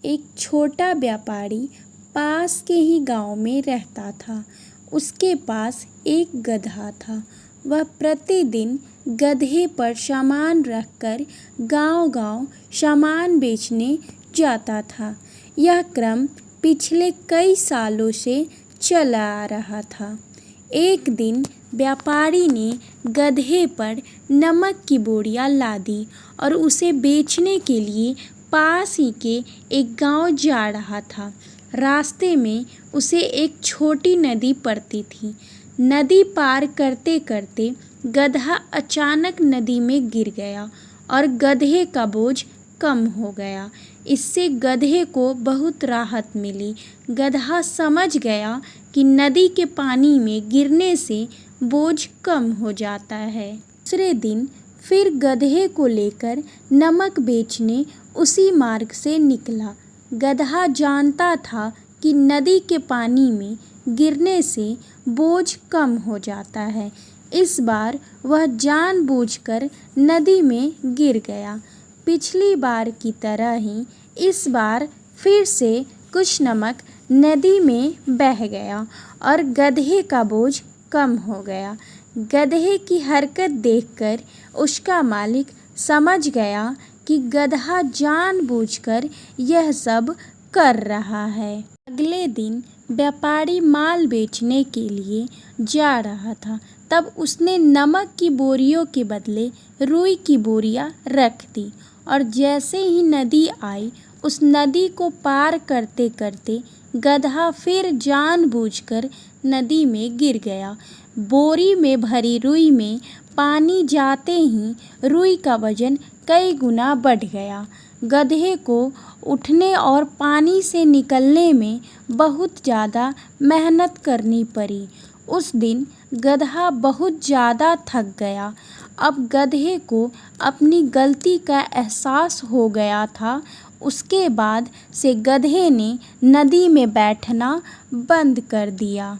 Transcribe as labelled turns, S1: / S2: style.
S1: एक छोटा व्यापारी पास के ही गांव में रहता था। उसके पास एक गधा था। वह प्रतिदिन गधे पर सामान रखकर गांव-गांव सामान बेचने जाता था। यह क्रम पिछले कई सालों से चला आ रहा था। एक दिन व्यापारी ने गधे पर नमक की बोरियां लादी और उसे बेचने के लिए पास ही के एक गांव जा रहा था। रास्ते में उसे एक छोटी नदी पड़ती थी। नदी पार करते करते गधा अचानक नदी में गिर गया और गधे का बोझ कम हो गया। इससे गधे को बहुत राहत मिली। गधा समझ गया कि नदी के पानी में गिरने से बोझ कम हो जाता है। दूसरे दिन फिर गधे को लेकर नमक बेचने उसी मार्ग से निकला। गधा जानता था कि नदी के पानी में गिरने से बोझ कम हो जाता है। इस बार वह जानबूझकर नदी में गिर गया। पिछली बार की तरह ही इस बार फिर से कुछ नमक नदी में बह गया और गधे का बोझ कम हो गया। गधे की हरकत देखकर उसका मालिक समझ गया कि गधा जानबूझकर यह सब कर रहा है। अगले दिन व्यापारी माल बेचने के लिए जा रहा था। तब उसने नमक की बोरियों के बदले रुई की बोरियां रख दी और जैसे ही नदी आई, उस नदी को पार करते करते गधा फिर जानबूझकर नदी में गिर गया। बोरी में भरी रुई में पानी जाते ही रुई का वजन कई गुना बढ़ गया। गधे को उठने और पानी से निकलने में बहुत ज़्यादा मेहनत करनी पड़ी। उस दिन गधा बहुत ज़्यादा थक गया। अब गधे को अपनी गलती का एहसास हो गया था। उसके बाद से गधे ने नदी में बैठना बंद कर दिया।